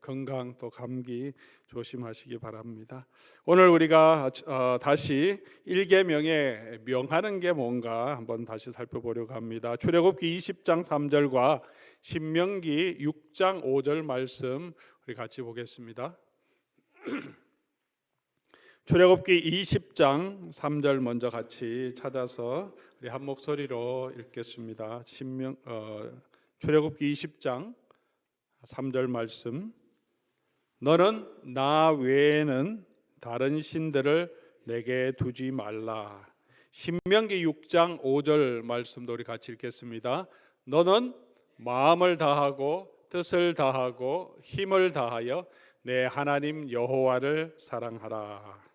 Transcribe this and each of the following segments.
건강 또 감기 조심하시기 바랍니다. 오늘 우리가 다시 일계명에 명하는 게 뭔가 한번 다시 살펴보려고 합니다. 출애굽기 20장 3절과 신명기 6장 5절 말씀 우리 같이 보겠습니다. 출애굽기 20장 3절 먼저 같이 찾아서 우리 한 목소리로 읽겠습니다. 출애굽기 20장 3절 말씀. 너는 나 외에는 다른 신들을 내게 두지 말라. 신명기 6장 5절 말씀도 우리 같이 읽겠습니다. 너는 마음을 다하고 뜻을 다하고 힘을 다하여 내 하나님 여호와를 사랑하라.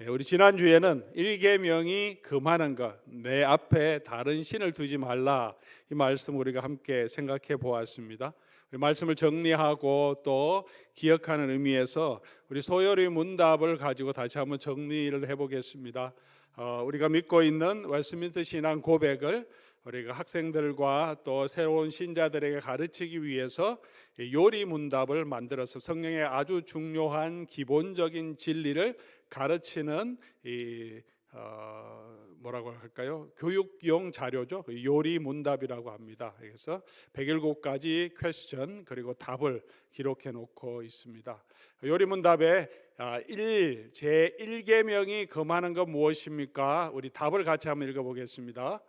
우리 지난주에는 일계명이 금하는 것, 내 앞에 다른 신을 두지 말라, 이 말씀 우리가 함께 생각해 보았습니다. 우리 말씀을 정리하고 또 기억하는 의미에서 우리 소요리 문답을 가지고 다시 한번 정리를 해보겠습니다. 우리가 믿고 있는 웨스트민스터 신앙 고백을 우리가 학생들과 또 새로운 신자들에게 가르치기 위해서 요리 문답을 만들어서 성경의 아주 중요한 기본적인 진리를 가르치는 뭐라고 할까요? 교육용 자료죠. 요리 문답이라고 합니다. 그래서 107가지 퀘스천 그리고 답을 기록해 놓고 있습니다. 요리 문답에 제 1계명이 금하는 건 무엇입니까? 우리 답을 같이 한번 읽어보겠습니다.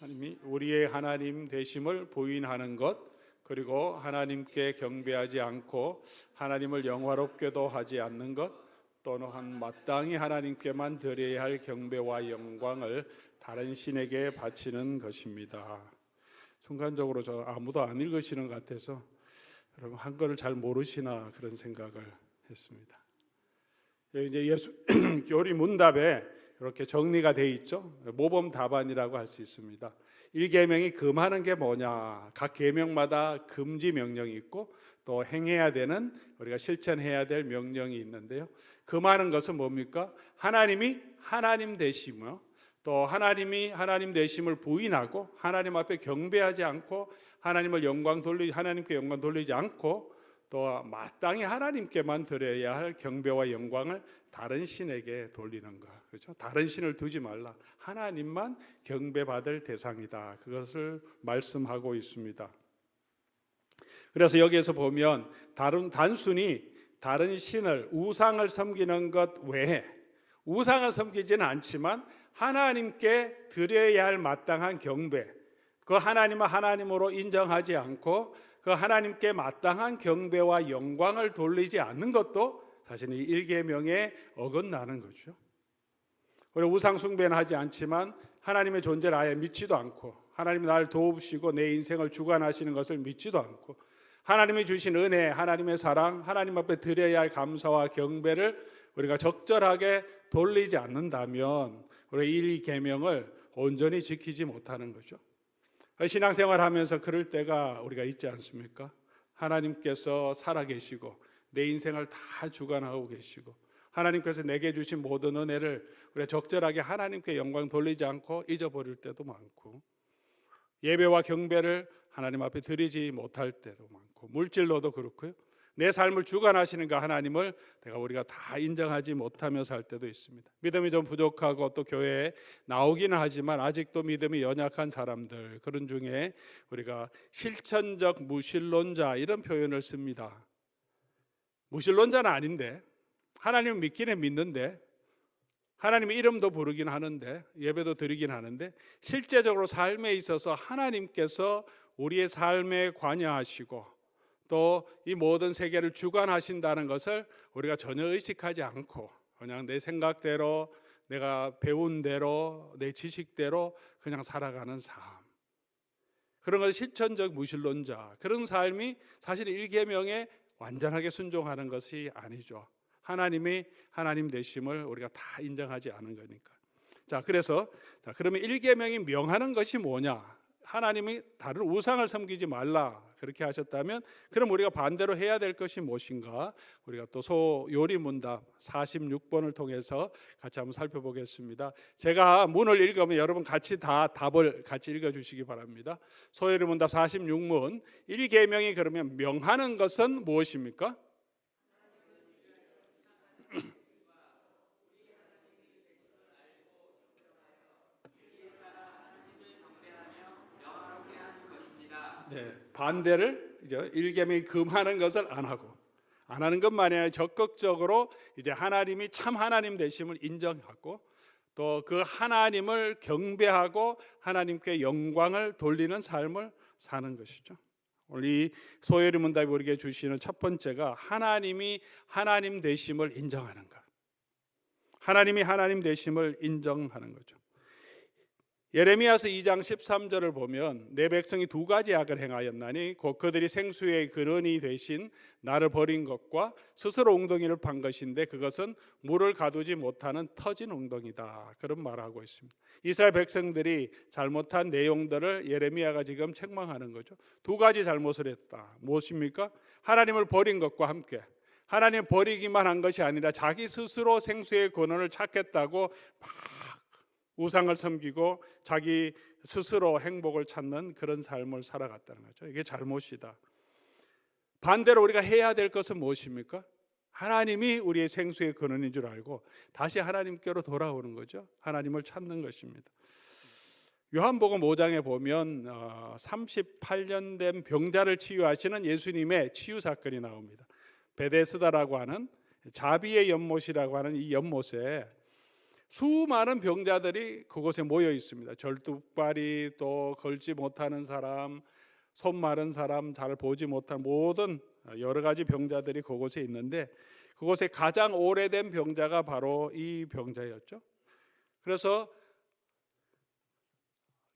하나님이 우리의 하나님 되심을 부인하는 것, 그리고 하나님께 경배하지 않고 하나님을 영화롭게도 하지 않는 것, 또한 마땅히 하나님께만 드려야 할 경배와 영광을 다른 신에게 바치는 것입니다. 순간적으로 저 아무도 안 읽으시는 것 같아서 여러분 한글을 잘 모르시나 그런 생각을 했습니다. 이제 요리 문답에 이렇게 정리가 돼 있죠. 모범 답안이라고 할 수 있습니다. 1계명이 금하는 게 뭐냐? 각 계명마다 금지 명령이 있고 또 행해야 되는, 우리가 실천해야 될 명령이 있는데요. 금하는 것은 뭡니까? 하나님이 하나님 되시며 또 하나님이 하나님 되심을 부인하고 하나님 앞에 경배하지 않고 하나님께 영광 돌리지 않고 또 마땅히 하나님께만 드려야 할 경배와 영광을 다른 신에게 돌리는 것, 그렇죠? 다른 신을 두지 말라. 하나님만 경배받을 대상이다. 그것을 말씀하고 있습니다. 그래서 여기에서 보면 단순히 다른 신을, 우상을 섬기는 것 외에, 우상을 섬기지는 않지만 하나님께 드려야 할 마땅한 경배, 그 하나님을 하나님으로 인정하지 않고 그 하나님께 마땅한 경배와 영광을 돌리지 않는 것도 사실 이 1계명에 어긋나는 거죠. 우리 우상 숭배는 하지 않지만 하나님의 존재를 아예 믿지도 않고, 하나님이 나를 도우시고 내 인생을 주관하시는 것을 믿지도 않고, 하나님이 주신 은혜, 하나님의 사랑, 하나님 앞에 드려야 할 감사와 경배를 우리가 적절하게 돌리지 않는다면 우리 1계명을 온전히 지키지 못하는 거죠. 신앙생활하면서 그럴 때가 우리가 있지 않습니까? 하나님께서 살아계시고 내 인생을 다 주관하고 계시고 하나님께서 내게 주신 모든 은혜를 우리가 적절하게 하나님께 영광 돌리지 않고 잊어버릴 때도 많고, 예배와 경배를 하나님 앞에 드리지 못할 때도 많고, 물질로도 그렇고요. 내 삶을 주관하시는 그 하나님을 우리가 다 인정하지 못하며 살 때도 있습니다. 믿음이 좀 부족하고 또 교회에 나오기는 하지만 아직도 믿음이 연약한 사람들, 그런 중에 우리가 실천적 무신론자 이런 표현을 씁니다. 무신론자는 아닌데, 하나님을 믿기는 믿는데, 하나님의 이름도 부르긴 하는데, 예배도 드리긴 하는데, 실제적으로 삶에 있어서 하나님께서 우리의 삶에 관여하시고 또 이 모든 세계를 주관하신다는 것을 우리가 전혀 의식하지 않고 그냥 내 생각대로, 내가 배운 대로, 내 지식대로 그냥 살아가는 삶, 그런 것이 실천적 무신론자, 그런 삶이 사실 1계명에 완전하게 순종하는 것이 아니죠. 하나님이 하나님 되심을 우리가 다 인정하지 않은 거니까. 그래서 그러면 1계명이 명하는 것이 뭐냐? 하나님이 다른 우상을 섬기지 말라 그렇게 하셨다면 그럼 우리가 반대로 해야 될 것이 무엇인가? 우리가 또 소요리문답 46번을 통해서 같이 한번 살펴보겠습니다. 제가 문을 읽으면 여러분 같이 다 답을 같이 읽어주시기 바랍니다. 소요리문답 46문 1계명이 그러면 명하는 것은 무엇입니까? 네, 반대를 이제 1계명이 금하는 것을 안 하는 것만이 아니라 적극적으로 이제 하나님이 참 하나님 되심을 인정하고 또 그 하나님을 경배하고 하나님께 영광을 돌리는 삶을 사는 것이죠. 오늘 이 소요리 문답이 우리에게 주시는 첫 번째가 하나님이 하나님 되심을 인정하는 것. 하나님이 하나님 되심을 인정하는 거죠. 예레미야서 2장 13절을 보면 내 백성이 두 가지 악을 행하였나니 곧 그들이 생수의 근원이 되신 나를 버린 것과 스스로 웅덩이를 판 것인데 그것은 물을 가두지 못하는 터진 웅덩이다. 그런 말을 하고 있습니다. 이스라엘 백성들이 잘못한 내용들을 예레미야가 지금 책망하는 거죠. 두 가지 잘못을 했다. 무엇입니까? 하나님을 버린 것과 함께 하나님 버리기만 한 것이 아니라 자기 스스로 생수의 근원을 찾겠다고 막 우상을 섬기고 자기 스스로 행복을 찾는 그런 삶을 살아갔다는 거죠. 이게 잘못이다. 반대로 우리가 해야 될 것은 무엇입니까? 하나님이 우리의 생수의 근원인 줄 알고 다시 하나님께로 돌아오는 거죠. 하나님을 찾는 것입니다. 요한복음 5장에 보면 38년 된 병자를 치유하시는 예수님의 치유 사건이 나옵니다. 베데스다라고 하는 자비의 연못이라고 하는 이 연못에 수많은 병자들이 그곳에 모여 있습니다. 절뚝발이, 또 걸지 못하는 사람, 손 마른 사람, 잘 보지 못한 모든 여러 가지 병자들이 그곳에 있는데 그곳에 가장 오래된 병자가 바로 이 병자였죠. 그래서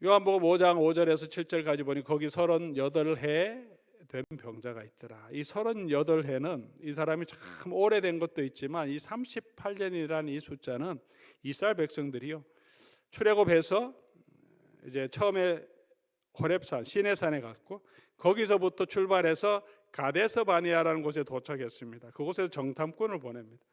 요한복음 5장 5절에서 7절까지 보니 거기 38해 된 병자가 있더라. 이 38해는 이 사람이 참 오래된 것도 있지만 이 38년이라는 이 숫자는 이스라엘 백성들이요 출애굽해서 이제 처음에 호렙산 시내산에 갔고 거기서부터 출발해서 가데스 바네아라는 곳에 도착했습니다. 그곳에서 정탐꾼을 보냅니다.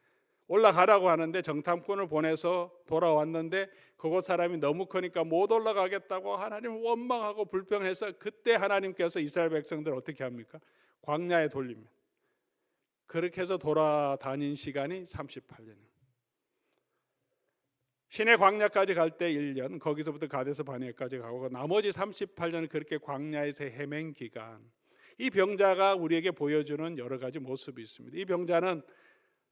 올라가라고 하는데 정탐꾼을 보내서 돌아왔는데 그곳 사람이 너무 크니까 못 올라가겠다고 하나님을 원망하고 불평해서 그때 하나님께서 이스라엘 백성들을 어떻게 합니까? 광야에 돌립니다. 그렇게 해서 돌아다닌 시간이 38년입니다. 시내 광야까지 갈 때 1년, 거기서부터 가데스 바네아까지 가고 나머지 38년을 그렇게 광야에서 헤맨 기간, 이 병자가 우리에게 보여주는 여러 가지 모습이 있습니다. 이 병자는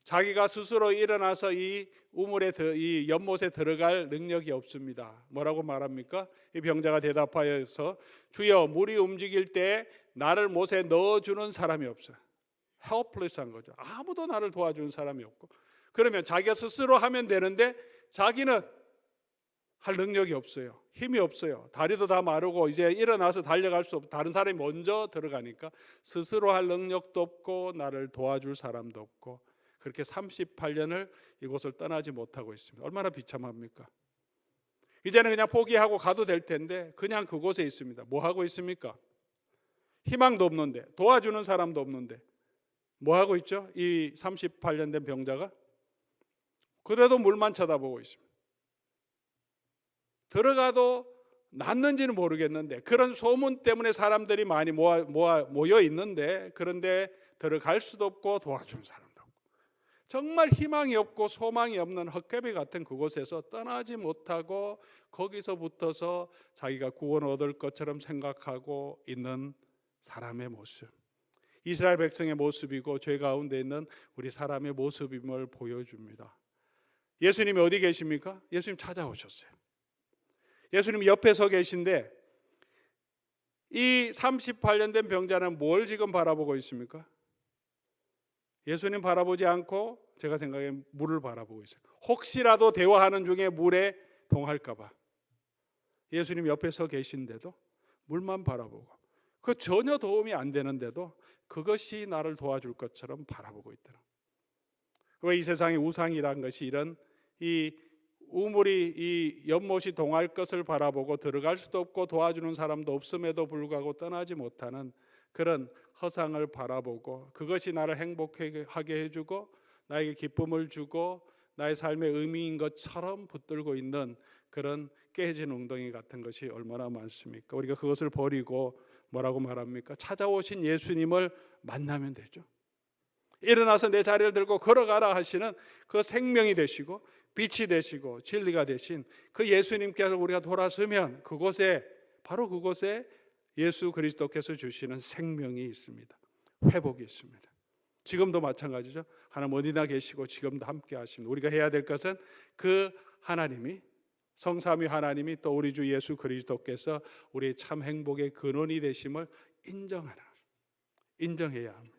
자기가 스스로 일어나서 이 우물에 이 연못에 들어갈 능력이 없습니다. 뭐라고 말합니까? 이 병자가 대답하여서 주여 물이 움직일 때 나를 못에 넣어주는 사람이 없어요. helpless한 거죠. 아무도 나를 도와주는 사람이 없고 그러면 자기가 스스로 하면 되는데 자기는 할 능력이 없어요. 힘이 없어요. 다리도 다 마르고 이제 일어나서 달려갈 수 없고 다른 사람이 먼저 들어가니까 스스로 할 능력도 없고 나를 도와줄 사람도 없고 그렇게 38년을 이곳을 떠나지 못하고 있습니다. 얼마나 비참합니까? 이제는 그냥 포기하고 가도 될 텐데 그냥 그곳에 있습니다. 뭐 하고 있습니까? 희망도 없는데 도와주는 사람도 없는데 뭐 하고 있죠? 이 38년 된 병자가 그래도 물만 쳐다보고 있습니다. 들어가도 낫는지는 모르겠는데 그런 소문 때문에 사람들이 많이 모여 있는데 그런데 들어갈 수도 없고 도와주는 사람도 없고 정말 희망이 없고 소망이 없는 헛개비 같은 그곳에서 떠나지 못하고 거기서 붙어서 자기가 구원 얻을 것처럼 생각하고 있는 사람의 모습, 이스라엘 백성의 모습이고 죄 가운데 있는 우리 사람의 모습임을 보여줍니다. 예수님이 어디 계십니까? 예수님 찾아오셨어요. 예수님 옆에 서 계신데 이 38년 된 병자는 뭘 지금 바라보고 있습니까? 예수님 바라보지 않고 제가 생각에 물을 바라보고 있어요. 혹시라도 대화하는 중에 물에 동할까 봐 예수님 옆에 서 계신데도 물만 바라보고 그 전혀 도움이 안 되는데도 그것이 나를 도와줄 것처럼 바라보고 있더라. 왜 이 세상에 우상이란 것이 이런 이 우물이 이 연못이 동할 것을 바라보고 들어갈 수도 없고 도와주는 사람도 없음에도 불구하고 떠나지 못하는 그런 허상을 바라보고 그것이 나를 행복하게 해주고 나에게 기쁨을 주고 나의 삶의 의미인 것처럼 붙들고 있는 그런 깨진 웅덩이 같은 것이 얼마나 많습니까? 우리가 그것을 버리고 뭐라고 말합니까? 찾아오신 예수님을 만나면 되죠. 일어나서 내 자리를 들고 걸어가라 하시는 그 생명이 되시고 빛이 되시고 진리가 되신 그 예수님께서 우리가 돌아서면 바로 그곳에 예수 그리스도께서 주시는 생명이 있습니다. 회복이 있습니다. 지금도 마찬가지죠. 하나님 어디나 계시고 지금도 함께 하십니다. 우리가 해야 될 것은 그 하나님이 성삼위 하나님이 또 우리 주 예수 그리스도께서 우리의 참 행복의 근원이 되심을 인정해야 합니다.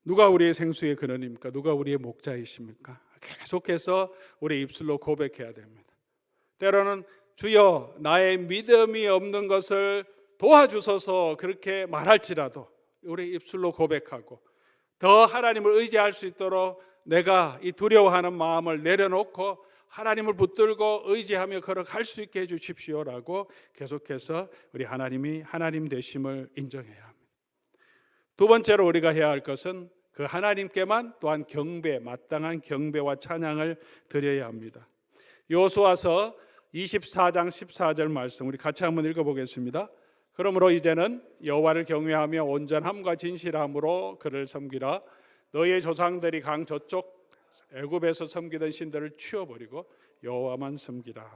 누가 우리의 생수의 근원입니까? 누가 우리의 목자이십니까? 계속해서 우리 입술로 고백해야 됩니다. 때로는 주여 나의 믿음이 없는 것을 도와주소서 그렇게 말할지라도 우리 입술로 고백하고 더 하나님을 의지할 수 있도록 내가 이 두려워하는 마음을 내려놓고 하나님을 붙들고 의지하며 걸어갈 수 있게 해주십시오라고 계속해서 우리 하나님이 하나님 되심을 인정해야 합니다. 두 번째로 우리가 해야 할 것은 그 하나님께만 또한 마땅한 경배와 찬양을 드려야 합니다. 여호수아서 24장 14절 말씀 우리 같이 한번 읽어보겠습니다. 그러므로 이제는 여호와를 경외하며 온전함과 진실함으로 그를 섬기라. 너희의 조상들이 강 저쪽 애굽에서 섬기던 신들을 치워버리고 여호와만 섬기라.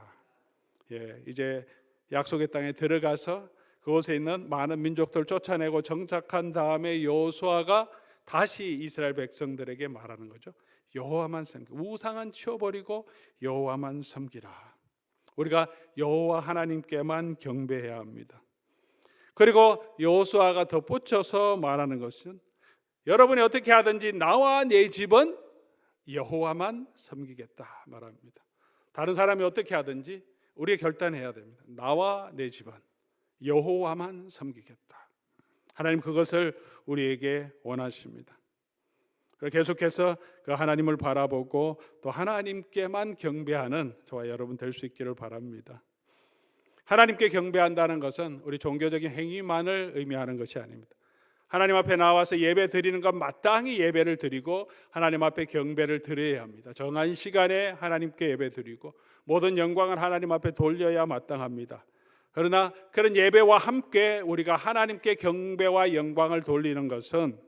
이제 약속의 땅에 들어가서 그곳에 있는 많은 민족들을 쫓아내고 정착한 다음에 여호수아가 다시 이스라엘 백성들에게 말하는 거죠. 여호와만 섬기라. 우상은 치워버리고 여호와만 섬기라. 우리가 여호와 하나님께만 경배해야 합니다. 그리고 여호수아가 덧붙여서 말하는 것은 여러분이 어떻게 하든지 나와 내 집은 여호와만 섬기겠다 말합니다. 다른 사람이 어떻게 하든지 우리가 결단해야 됩니다. 나와 내 집은 여호와만 섬기겠다. 하나님 그것을 우리에게 원하십니다. 계속해서 그 하나님을 바라보고 또 하나님께만 경배하는 저와 여러분 될 수 있기를 바랍니다. 하나님께 경배한다는 것은 우리 종교적인 행위만을 의미하는 것이 아닙니다. 하나님 앞에 나와서 예배 드리는 것 마땅히 예배를 드리고 하나님 앞에 경배를 드려야 합니다. 정한 시간에 하나님께 예배 드리고 모든 영광을 하나님 앞에 돌려야 마땅합니다. 그러나 그런 예배와 함께 우리가 하나님께 경배와 영광을 돌리는 것은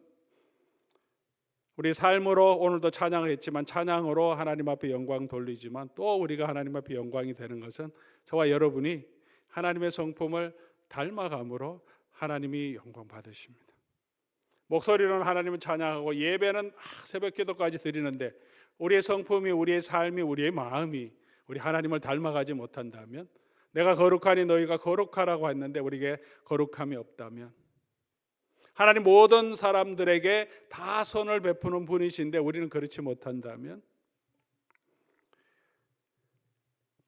우리 삶으로 오늘도 찬양을 했지만 찬양으로 하나님 앞에 영광 돌리지만 또 우리가 하나님 앞에 영광이 되는 것은 저와 여러분이 하나님의 성품을 닮아감으로 하나님이 영광 받으십니다. 목소리로는 하나님을 찬양하고 예배는 새벽 기도까지 드리는데 우리의 성품이 우리의 삶이 우리의 마음이 우리 하나님을 닮아가지 못한다면 내가 거룩하니 너희가 거룩하라고 했는데 우리에게 거룩함이 없다면 하나님 모든 사람들에게 다 선을 베푸는 분이신데 우리는 그렇지 못한다면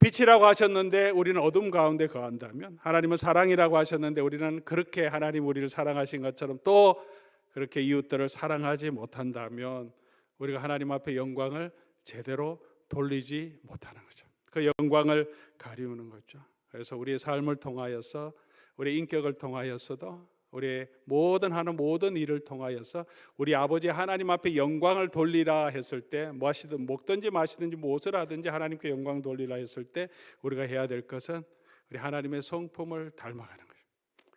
빛이라고 하셨는데 우리는 어둠 가운데 거한다면 하나님은 사랑이라고 하셨는데 우리는 그렇게 하나님 우리를 사랑하신 것처럼 또 그렇게 이웃들을 사랑하지 못한다면 우리가 하나님 앞에 영광을 제대로 돌리지 못하는 거죠. 그 영광을 가리우는 거죠. 그래서 우리의 삶을 통하여서 우리의 인격을 통하여서도 우리의 하는 모든 일을 통하여서 우리 아버지 하나님 앞에 영광을 돌리라 했을 때 무엇이든 먹든지 마시든지 무엇을 하든지 하나님께 영광 돌리라 했을 때 우리가 해야 될 것은 우리 하나님의 성품을 닮아가는 거예요.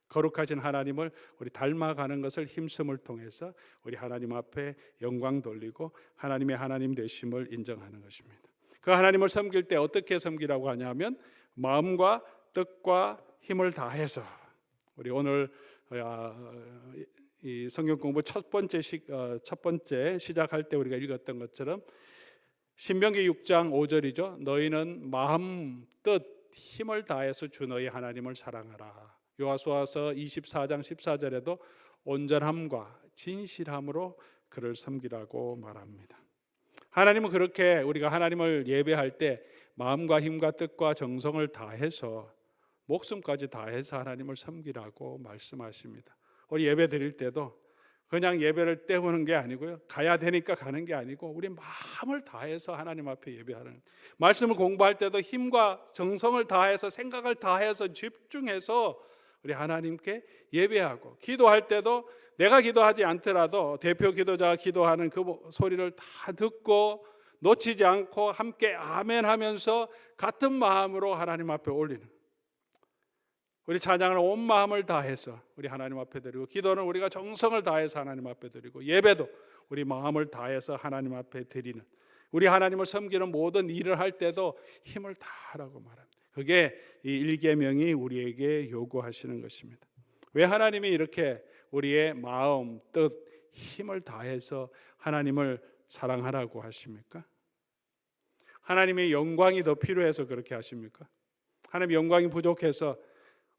거룩하신 하나님을 우리 닮아가는 것을 힘쓰을 통해서 우리 하나님 앞에 영광 돌리고 하나님의 하나님 되심을 인정하는 것입니다. 그 하나님을 섬길 때 어떻게 섬기라고 하냐면 마음과 뜻과 힘을 다해서 우리 오늘 이 성경 공부 첫 번째 시작할 때 우리가 읽었던 것처럼 신명기 6장 5절이죠. 너희는 마음, 뜻, 힘을 다해서 주 너희 하나님을 사랑하라. 여호수아서 24장 14절에도 온전함과 진실함으로 그를 섬기라고 말합니다. 하나님은 그렇게 우리가 하나님을 예배할 때 마음과 힘과 뜻과 정성을 다해서 목숨까지 다해서 하나님을 섬기라고 말씀하십니다. 우리 예배 드릴 때도 그냥 예배를 때우는 게 아니고요. 가야 되니까 가는 게 아니고 우리 마음을 다해서 하나님 앞에 예배하는, 말씀을 공부할 때도 힘과 정성을 다해서 생각을 다해서 집중해서 우리 하나님께 예배하고, 기도할 때도 내가 기도하지 않더라도 대표 기도자가 기도하는 그 소리를 다 듣고 놓치지 않고 함께 아멘 하면서 같은 마음으로 하나님 앞에 올리는, 우리 찬양을 온 마음을 다해서 우리 하나님 앞에 드리고, 기도는 우리가 정성을 다해서 하나님 앞에 드리고, 예배도 우리 마음을 다해서 하나님 앞에 드리는, 우리 하나님을 섬기는 모든 일을 할 때도 힘을 다하라고 말합니다. 그게 이 일계명이 우리에게 요구하시는 것입니다. 왜 하나님이 이렇게 우리의 마음, 뜻, 힘을 다해서 하나님을 사랑하라고 하십니까? 하나님의 영광이 더 필요해서 그렇게 하십니까? 하나님의 영광이 부족해서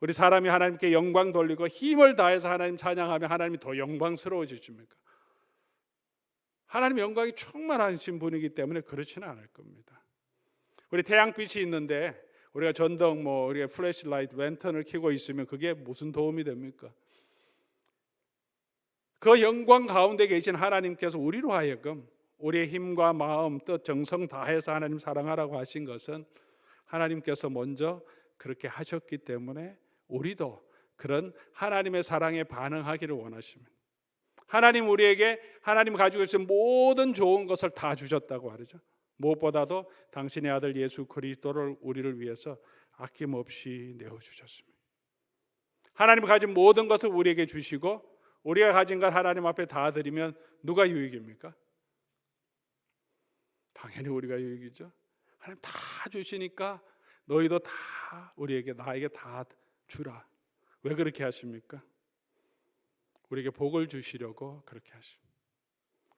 우리 사람이 하나님께 영광 돌리고 힘을 다해서 하나님 찬양하면 하나님이 더 영광스러워지십니까? 하나님의 영광이 충만하신 분이기 때문에 그렇지는 않을 겁니다. 우리 태양빛이 있는데 우리가 전등 우리가 플래시라이트 랜턴을 켜고 있으면 그게 무슨 도움이 됩니까? 그 영광 가운데 계신 하나님께서 우리로 하여금 우리의 힘과 마음, 뜻, 정성 다해서 하나님 사랑하라고 하신 것은 하나님께서 먼저 그렇게 하셨기 때문에 우리도 그런 하나님의 사랑에 반응하기를 원하십니다. 하나님 우리에게 하나님 가지고 계신 모든 좋은 것을 다 주셨다고 하죠. 무엇보다도 당신의 아들 예수 그리스도를 우리를 위해서 아낌없이 내어주셨습니다. 하나님 가진 모든 것을 우리에게 주시고 우리가 가진 것 하나님 앞에 다 드리면 누가 유익입니까? 당연히 우리가 유익이죠. 하나님 다 주시니까 너희도 다 우리에게, 나에게 다 주라. 왜 그렇게 하십니까? 우리에게 복을 주시려고 그렇게 하십니다.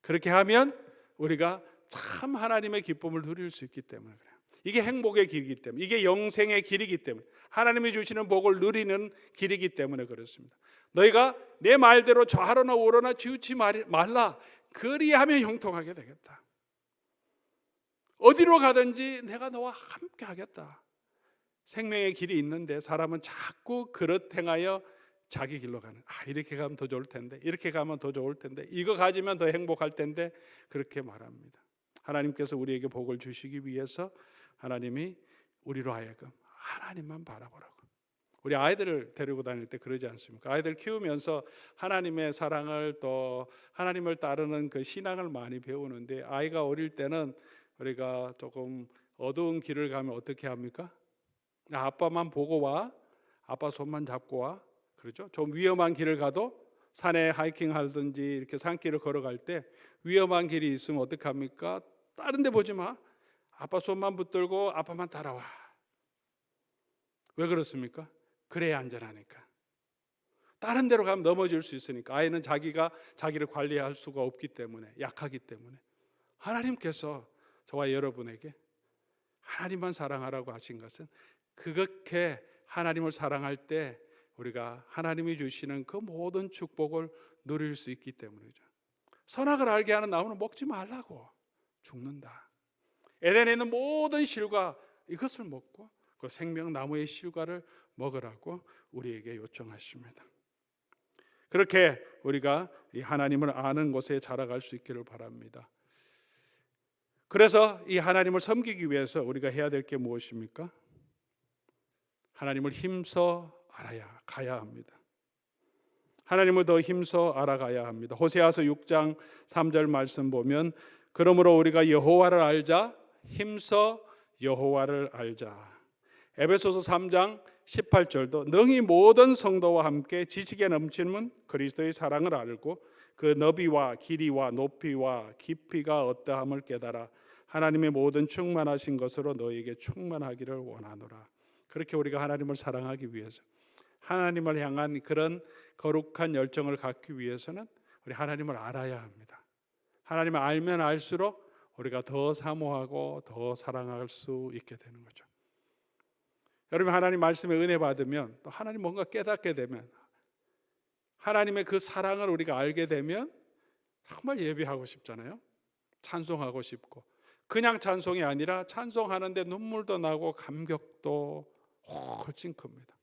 그렇게 하면 우리가 참 하나님의 기쁨을 누릴 수 있기 때문에 그래요. 이게 행복의 길이기 때문에, 이게 영생의 길이기 때문에, 하나님이 주시는 복을 누리는 길이기 때문에 그렇습니다. 너희가 내 말대로 좌로나 우로나 치우치 말라. 그리하면 형통하게 되겠다. 어디로 가든지 내가 너와 함께 하겠다. 생명의 길이 있는데 사람은 자꾸 그릇 행하여 자기 길로 가는, 이렇게 가면 더 좋을 텐데, 이렇게 가면 더 좋을 텐데, 이거 가지면 더 행복할 텐데, 그렇게 말합니다. 하나님께서 우리에게 복을 주시기 위해서 하나님이 우리로 하여금 하나님만 바라보라고. 우리 아이들을 데리고 다닐 때 그러지 않습니까? 아이들 키우면서 하나님의 사랑을, 또 하나님을 따르는 그 신앙을 많이 배우는데, 아이가 어릴 때는 우리가 조금 어두운 길을 가면 어떻게 합니까? 아빠만 보고 와, 아빠 손만 잡고 와, 그렇죠? 좀 위험한 길을 가도, 산에 하이킹 하든지 이렇게 산길을 걸어갈 때 위험한 길이 있으면 어떻게 합니까? 다른 데 보지 마, 아빠 손만 붙들고 아빠만 따라와. 왜 그렇습니까? 그래야 안전하니까. 다른 데로 가면 넘어질 수 있으니까. 아이는 자기가 자기를 관리할 수가 없기 때문에, 약하기 때문에. 하나님께서 저와 여러분에게 하나님만 사랑하라고 하신 것은, 그렇게 하나님을 사랑할 때 우리가 하나님이 주시는 그 모든 축복을 누릴 수 있기 때문이죠. 선악을 알게 하는 나무는 먹지 말라고, 죽는다. 에덴에 있는 모든 실과 이것을 먹고 그 생명나무의 실과를 먹으라고 우리에게 요청하십니다. 그렇게 우리가 이 하나님을 아는 곳에 자라갈 수 있기를 바랍니다. 그래서 이 하나님을 섬기기 위해서 우리가 해야 될 게 무엇입니까? 하나님을 힘써 알아야 가야 합니다. 하나님을 더 힘써 알아가야 합니다. 호세아서 6장 3절 말씀 보면, 그러므로 우리가 여호와를 알자, 힘써 여호와를 알자. 에베소서 3장 18절도 능히 모든 성도와 함께 지식에 넘치는 그리스도의 사랑을 알고 그 너비와 길이와 높이와 깊이가 어떠함을 깨달아 하나님의 모든 충만하신 것으로 너에게 충만하기를 원하노라. 그렇게 우리가 하나님을 사랑하기 위해서, 하나님을 향한 그런 거룩한 열정을 갖기 위해서는 우리 하나님을 알아야 합니다. 하나님을 알면 알수록 우리가 더 사모하고 더 사랑할 수 있게 되는 거죠. 여러분, 하나님 말씀에 은혜 받으면, 또 하나님 뭔가 깨닫게 되면, 하나님의 그 사랑을 우리가 알게 되면 정말 예배하고 싶잖아요. 찬송하고 싶고, 그냥 찬송이 아니라 찬송하는데 눈물도 나고 감격도 훨씬 큽니다.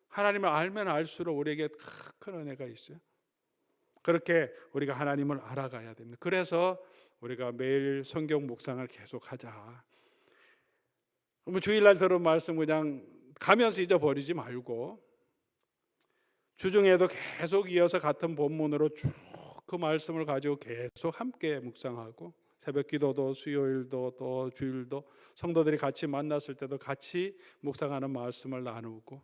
하나님을 알면 알수록 우리에게 큰 은혜가 있어요. 그렇게 우리가 하나님을 알아가야 됩니다. 그래서 우리가 매일 성경 묵상을 계속하자. 주일날 들은 말씀 그냥 가면서 잊어버리지 말고 주중에도 계속 이어서 같은 본문으로 쭉 그 말씀을 가지고 계속 함께 묵상하고 새벽 기도도 수요일도 또 주일도 성도들이 같이 만났을 때도 같이 묵상하는 말씀을 나누고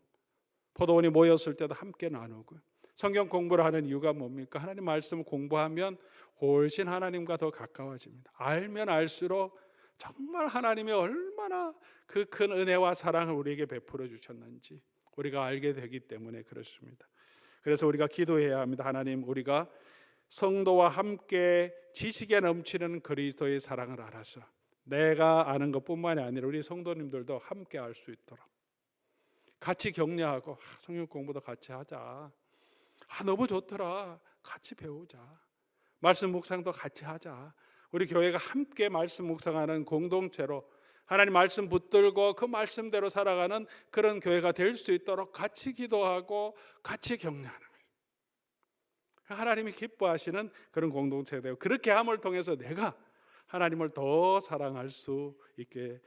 포도원이 모였을 때도 함께 나누고 성경 공부를 하는 이유가 뭡니까? 하나님 말씀을 공부하면 훨씬 하나님과 더 가까워집니다. 알면 알수록 정말 하나님이 얼마나 그 큰 은혜와 사랑을 우리에게 베풀어 주셨는지 우리가 알게 되기 때문에 그렇습니다. 그래서 우리가 기도해야 합니다. 하나님, 우리가 성도와 함께 지식에 넘치는 그리스도의 사랑을 알아서 내가 아는 것뿐만이 아니라 우리 성도님들도 함께 알 수 있도록 같이 격려하고 성경 공부도 같이 하자. 너무 좋더라. 같이 배우자. 말씀 묵상도 같이 하자. 우리 교회가 함께 말씀 묵상하는 공동체로 하나님 말씀 붙들고 그 말씀대로 살아가는 그런 교회가 될 수 있도록 같이 기도하고 같이 격려하는 거예요. 하나님이 기뻐하시는 그런 공동체가 되고 그렇게 함을 통해서 내가 하나님을 더 사랑할 수 있게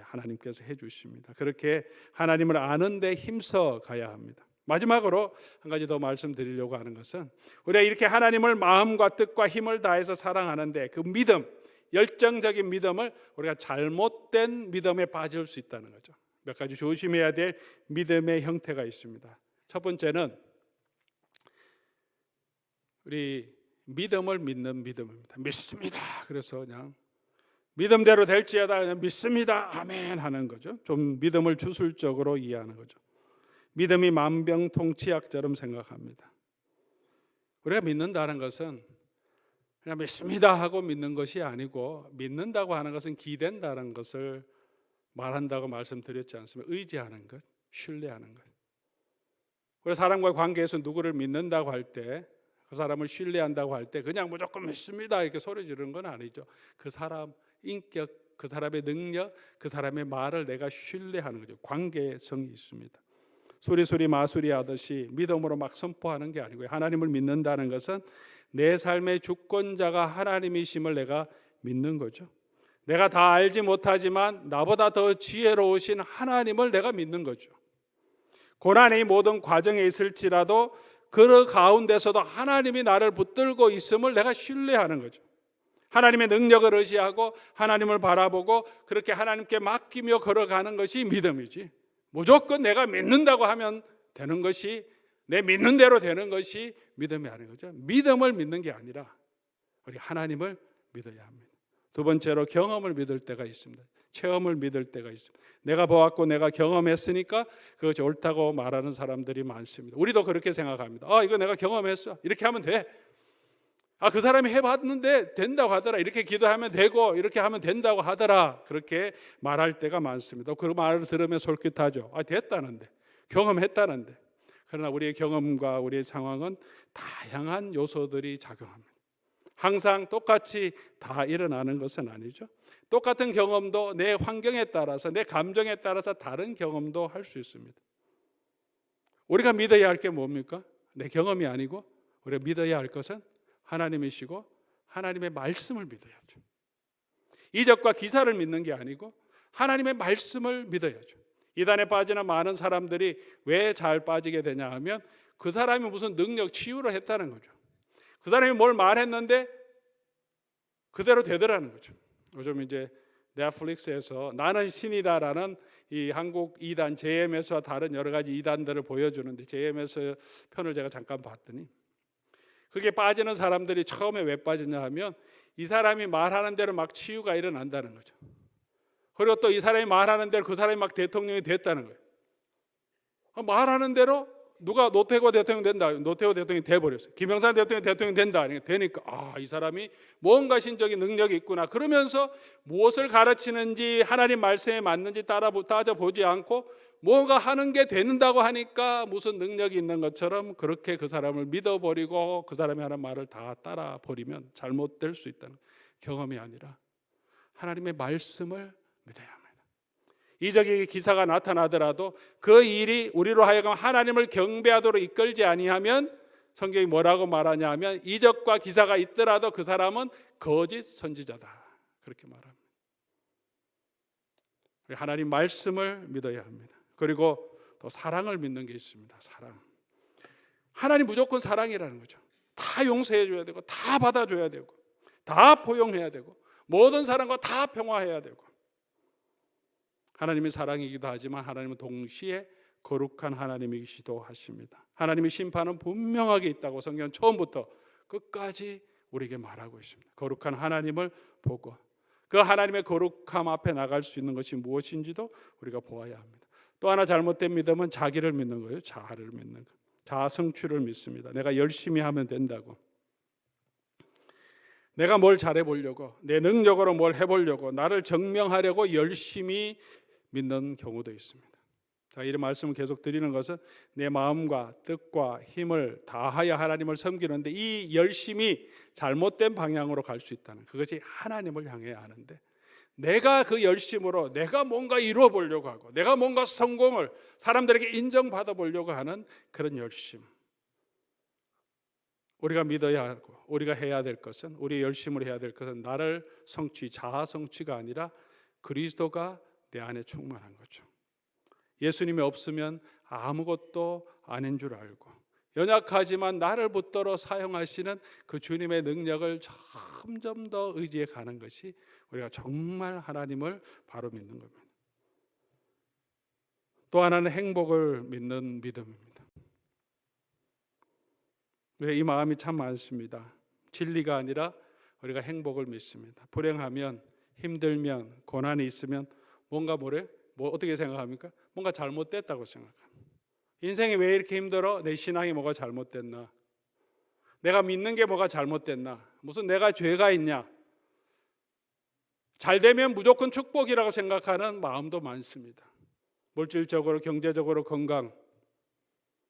하나님께서 해주십니다. 그렇게 하나님을 아는 데 힘써 가야 합니다. 마지막으로 한 가지 더 말씀드리려고 하는 것은 우리가 이렇게 하나님을 마음과 뜻과 힘을 다해서 사랑하는데 그 믿음, 열정적인 믿음을 우리가 잘못된 믿음에 빠질 수 있다는 거죠. 몇 가지 조심해야 될 믿음의 형태가 있습니다. 첫 번째는 우리 믿음을 믿는 믿음입니다. 믿습니다. 그래서 그냥 믿음대로 될지어다 그냥 믿습니다. 아멘 하는 거죠. 좀 믿음을 주술적으로 이해하는 거죠. 믿음이 만병통치약처럼 생각합니다. 우리가 믿는다는 것은 그냥 믿습니다 하고 믿는 것이 아니고 믿는다고 하는 것은 기댄다는 것을 말한다고 말씀드렸지 않습니까? 의지하는 것, 신뢰하는 것. 우리 사람과의 관계에서 누구를 믿는다고 할 때 그 사람을 신뢰한다고 할 때 그냥 무조건 믿습니다 이렇게 소리 지르는 건 아니죠. 그 사람 인격, 그 사람의 능력, 그 사람의 말을 내가 신뢰하는 거죠. 관계성이 있습니다. 소리소리 마소리 하듯이 믿음으로 막 선포하는 게 아니고요. 하나님을 믿는다는 것은 내 삶의 주권자가 하나님이심을 내가 믿는 거죠. 내가 다 알지 못하지만 나보다 더 지혜로우신 하나님을 내가 믿는 거죠. 고난의 모든 과정에 있을지라도 그 가운데서도 하나님이 나를 붙들고 있음을 내가 신뢰하는 거죠. 하나님의 능력을 의지하고 하나님을 바라보고 그렇게 하나님께 맡기며 걸어가는 것이 믿음이지, 무조건 내가 믿는다고 하면 되는 것이, 내 믿는 대로 되는 것이 믿음이 아닌 거죠. 믿음을 믿는 게 아니라 우리 하나님을 믿어야 합니다. 두 번째로 경험을 믿을 때가 있습니다. 체험을 믿을 때가 있습니다. 내가 보았고 내가 경험했으니까 그것이 옳다고 말하는 사람들이 많습니다. 우리도 그렇게 생각합니다. 이거 내가 경험했어. 이렇게 하면 돼. 그 사람이 해봤는데 된다고 하더라. 이렇게 기도하면 되고 이렇게 하면 된다고 하더라. 그렇게 말할 때가 많습니다. 그 말을 들으면 솔깃하죠. 됐다는데, 경험했다는데. 그러나 우리의 경험과 우리의 상황은 다양한 요소들이 작용합니다. 항상 똑같이 다 일어나는 것은 아니죠. 똑같은 경험도 내 환경에 따라서, 내 감정에 따라서 다른 경험도 할 수 있습니다. 우리가 믿어야 할 게 뭡니까? 내 경험이 아니고 우리가 믿어야 할 것은 하나님이시고 하나님의 말씀을 믿어야죠. 이적과 기사를 믿는 게 아니고 하나님의 말씀을 믿어야죠. 이단에 빠지는 많은 사람들이 왜 잘 빠지게 되냐 하면 그 사람이 무슨 능력 치유를 했다는 거죠. 그 사람이 뭘 말했는데 그대로 되더라는 거죠. 요즘 이제 넷플릭스에서 나는 신이다라는 이 한국 이단 JMS와 다른 여러 가지 이단들을 보여주는데 JMS 편을 제가 잠깐 봤더니 그게 빠지는 사람들이 처음에 왜 빠지냐 하면 이 사람이 말하는 대로 막 치유가 일어난다는 거죠. 그리고 또 이 사람이 말하는 대로 그 사람이 막 대통령이 됐다는 거예요. 말하는 대로 누가 노태우 대통령 된다. 노태우 대통령이 돼버렸어요. 김영삼 대통령 된다. 되니까 이 사람이 뭔가 신적인 능력이 있구나. 그러면서 무엇을 가르치는지 하나님 말씀에 맞는지 따져보지 않고 뭔가 하는 게 된다고 하니까 무슨 능력이 있는 것처럼 그렇게 그 사람을 믿어버리고 그 사람이 하는 말을 다 따라버리면 잘못될 수 있다는 경험이 아니라 하나님의 말씀을 믿어야 합니다. 이적의 기사가 나타나더라도 그 일이 우리로 하여금 하나님을 경배하도록 이끌지 아니하면 성경이 뭐라고 말하냐 하면 이적과 기사가 있더라도 그 사람은 거짓 선지자다, 그렇게 말합니다. 하나님 말씀을 믿어야 합니다. 그리고 또 사랑을 믿는 게 있습니다. 사랑. 하나님 무조건 사랑이라는 거죠. 다 용서해 줘야 되고, 다 받아줘야 되고, 다 포용해야 되고, 모든 사람과 다 평화해야 되고. 하나님이 사랑이기도 하지만 하나님은 동시에 거룩한 하나님이시기도 하십니다. 하나님의 심판은 분명하게 있다고 성경은 처음부터 끝까지 우리에게 말하고 있습니다. 거룩한 하나님을 보고 그 하나님의 거룩함 앞에 나갈 수 있는 것이 무엇인지도 우리가 보아야 합니다. 또 하나 잘못된 믿음은 자기를 믿는 거예요. 자아를 믿는 거. 자아 성취를 믿습니다. 내가 열심히 하면 된다고, 내가 뭘 잘해보려고, 내 능력으로 뭘 해보려고, 나를 증명하려고 열심히 믿는 경우도 있습니다. 자, 이런 말씀을 계속 드리는 것은 내 마음과 뜻과 힘을 다하여 하나님을 섬기는데 이 열심히 잘못된 방향으로 갈 수 있다는, 그것이 하나님을 향해야 하는데 내가 그 열심으로 내가 뭔가 이루어 보려고 하고 내가 뭔가 성공을 사람들에게 인정받아 보려고 하는 그런 열심, 우리가 믿어야 하고 우리가 해야 될 것은, 우리의 열심으로 해야 될 것은 나를 성취, 자아 성취가 아니라 그리스도가 내 안에 충만한 거죠. 예수님이 없으면 아무것도 아닌 줄 알고 연약하지만 나를 붙들어 사용하시는 그 주님의 능력을 점점 더 의지해 가는 것이 우리가 정말 하나님을 바로 믿는 겁니다. 또 하나는 행복을 믿는 믿음입니다. 이 마음이 참 많습니다. 진리가 아니라 우리가 행복을 믿습니다. 불행하면, 힘들면, 고난이 있으면 뭔가 어떻게 생각합니까? 뭔가 잘못됐다고 생각합니다. 인생이 왜 이렇게 힘들어? 내 신앙이 뭐가 잘못됐나? 내가 믿는 게 뭐가 잘못됐나? 무슨 내가 죄가 있냐? 잘 되면 무조건 축복이라고 생각하는 마음도 많습니다. 물질적으로, 경제적으로, 건강,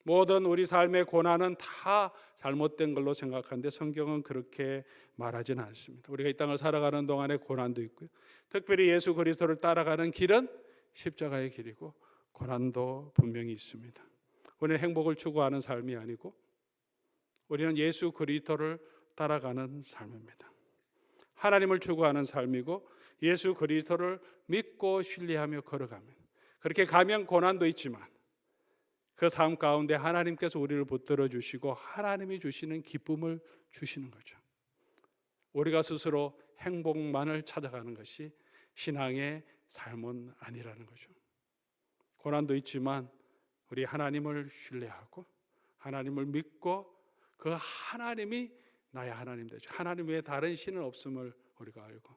모든 우리 삶의 고난은 다 잘못된 걸로 생각하는데 성경은 그렇게 말하지는 않습니다. 우리가 이 땅을 살아가는 동안에 고난도 있고요. 특별히 예수 그리스도를 따라가는 길은 십자가의 길이고 고난도 분명히 있습니다. 우리는 행복을 추구하는 삶이 아니고 우리는 예수 그리스도를 따라가는 삶입니다. 하나님을 추구하는 삶이고 예수 그리스도를 믿고 신뢰하며 걸어갑니다. 그렇게 가면 고난도 있지만 그 삶 가운데 하나님께서 우리를 붙들어 주시고 하나님이 주시는 기쁨을 주시는 거죠. 우리가 스스로 행복만을 찾아가는 것이 신앙의 삶은 아니라는 거죠. 고난도 있지만 우리 하나님을 신뢰하고 하나님을 믿고 그 하나님이 나의 하나님 되죠. 하나님 외에 다른 신은 없음을 우리가 알고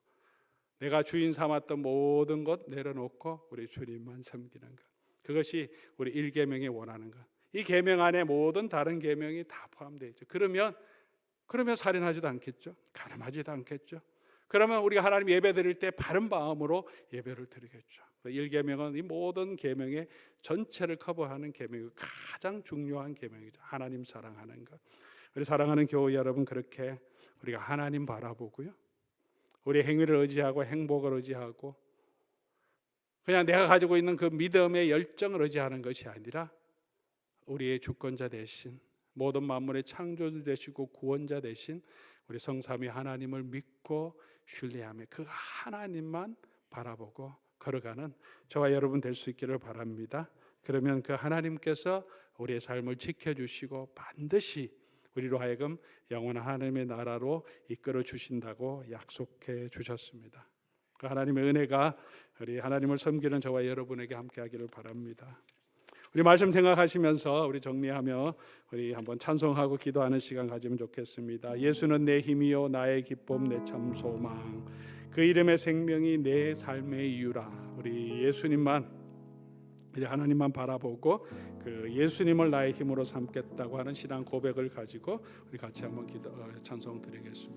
내가 주인 삼았던 모든 것 내려놓고 우리 주님만 섬기는 것, 그것이 우리 1계명이 원하는 것. 이 계명 안에 모든 다른 계명이 다 포함되어 있죠. 그러면 살인하지도 않겠죠. 가늠하지도 않겠죠. 그러면 우리가 하나님 예배 드릴 때 바른 마음으로 예배를 드리겠죠. 1계명은 이 모든 계명의 전체를 커버하는 계명이고 가장 중요한 계명이죠. 하나님 사랑하는 것. 우리 사랑하는 교회 여러분, 그렇게 우리가 하나님 바라보고요, 우리 행위를 의지하고 행복을 의지하고 그냥 내가 가지고 있는 그 믿음의 열정을 의지하는 것이 아니라 우리의 주권자 되신, 모든 만물의 창조주 되시고 구원자 되신 우리 성삼위 하나님을 믿고 신뢰하며 그 하나님만 바라보고 걸어가는 저와 여러분 될 수 있기를 바랍니다. 그러면 그 하나님께서 우리의 삶을 지켜주시고 반드시 우리로 하여금 영원한 하나님의 나라로 이끌어 주신다고 약속해 주셨습니다. 그 하나님의 은혜가 우리 하나님을 섬기는 저와 여러분에게 함께하기를 바랍니다. 우리 말씀 생각하시면서 우리 정리하며 우리 한번 찬송하고 기도하는 시간 가지면 좋겠습니다. 예수는 내 힘이요 나의 기쁨 내 참 소망, 그 이름의 생명이 내 삶의 이유라. 우리 예수님만, 하나님만 바라보고 그 예수님을 나의 힘으로 삼겠다고 하는 신앙 고백을 가지고 우리 같이 한번 찬송 드리겠습니다.